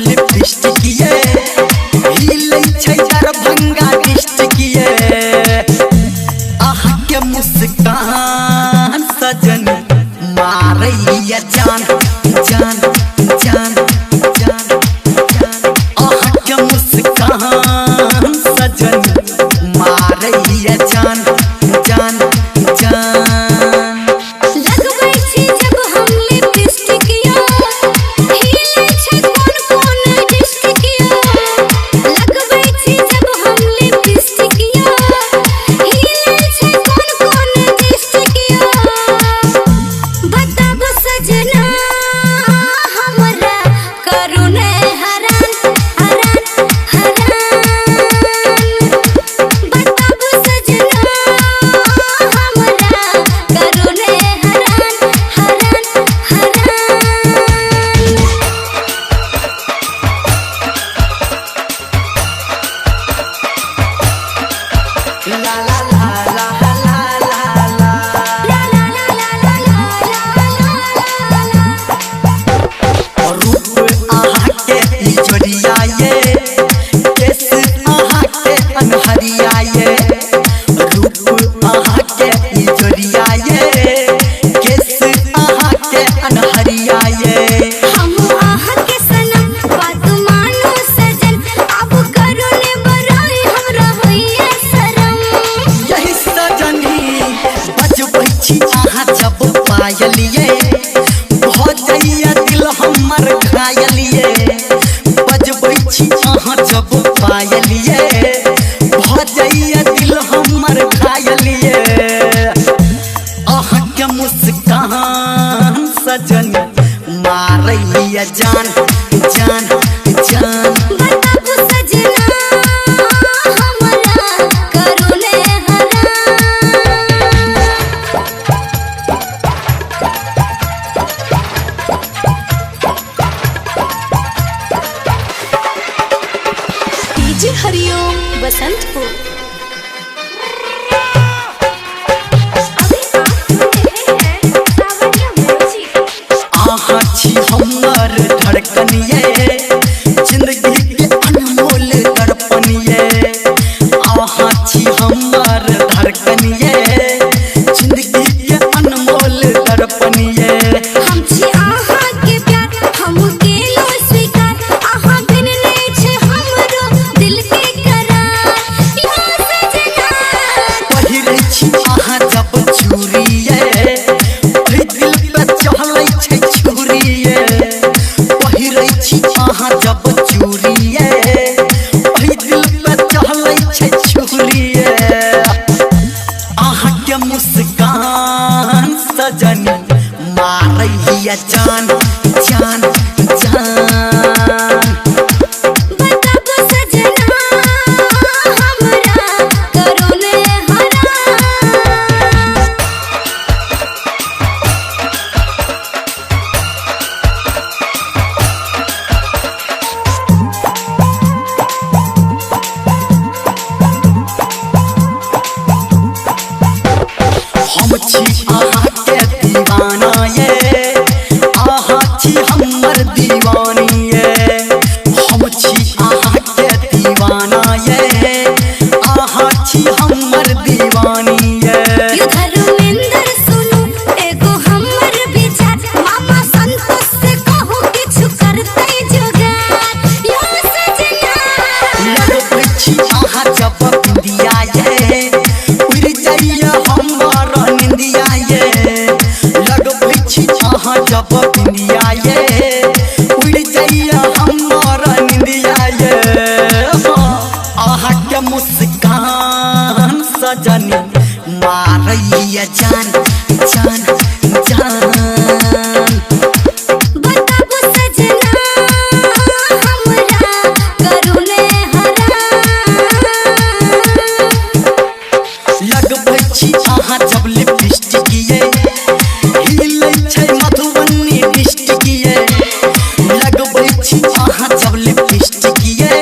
lipstick ये हिले छै दरभंगा डिस्ट्रिक्ट ये आहा के मुस्कान सजन मारैया जान जान जान जान आहा के मुस्कान सजन मारैया जान जान जान लगबै छी जब हम लिपस्टिक यो हिले छै कोन कोन डिस्ट्रिक्ट यो लगबै छी जब हम लिपस्टिक यो हिले छै कोन कोन डिस्ट्रिक्ट यो बताबो सजना हमरा करू ने हरान हरान हरान बताबो सजना हमरा करू ने हरान हरान हरान ला ला ला ला ला ला ला रूप आहा के जोड़िया ये केस आहा के अनहरिया ये रूप आहा के जोड़िया ये केस आहा के अनहरिया ये हम आहा के सनम बात मानो सजन अब करू ने बराई हमरा होइए शरम यही सजनी बजबै छी आहा जब पायलिए बहुत जाइया दिल हमर घायलिए बजबै छी आहा जब पायलिए बहुत जाइया दिल हमर घायलिए आहा के मुस्कान सजन मारैया जान जान जान बताबो सजना हमरा करू ने हरान डीजे हरिओम बसंतपुर अभी आप सुन रहे हैं सावरिया म्यूजिक आहा छी हमर धड़कन ये जिंदगी के अनमोल दर्पण ये आहा छी हमर धड़कन ये जिंदगी के अनमोल दर्पण ये हम छी आहा के प्यार हम केलो स्वीकार आहा बिन नहीं छे हमरो दिल के करार यो सजना पहिरै छी आहा जब चूड़ी ये ओहि दिल पे चहलै छै छुरी ये पहिरै छी आहा जब चूड़ी ये ओहि दिल पे चहलै छै छुरी ये आहा के मुस्कान सजनी मारैया जान जान जान बताबो सजना हमरा करू ने हरान हम छी आहा के दीवाना ये आहा छी हमर दीवानी ये हम छी आहा के दीवाना ये आहा छी हमर दीवानी ये यो धर्मेंद्र सुनु एगो हमर विचार मामा संतोष से कहू किछु करतै जुगाड़ यो सजना लगबै छी आहा जब बिंदिया ये उड़ जाइया हमर निंदिया ये लगबै छी आहा जब बिंदिया ये उड़ जाइया हमर निंदिया ये आहा के मुस्कान सजनी मारैया जान जान जान बताबो सजना हमरा करू ने हरान लगबै छी आहा जब लिपस्टिक ये हिले छै मधुबनी डिस्ट्रिक्ट ये लगबै छी आहा जब लिपस्टिक ये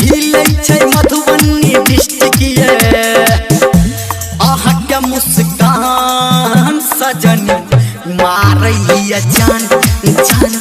हिले छै मधुबनी डिस्ट्रिक्ट ये आहा के मुस्कान सजनी मारैया जान जान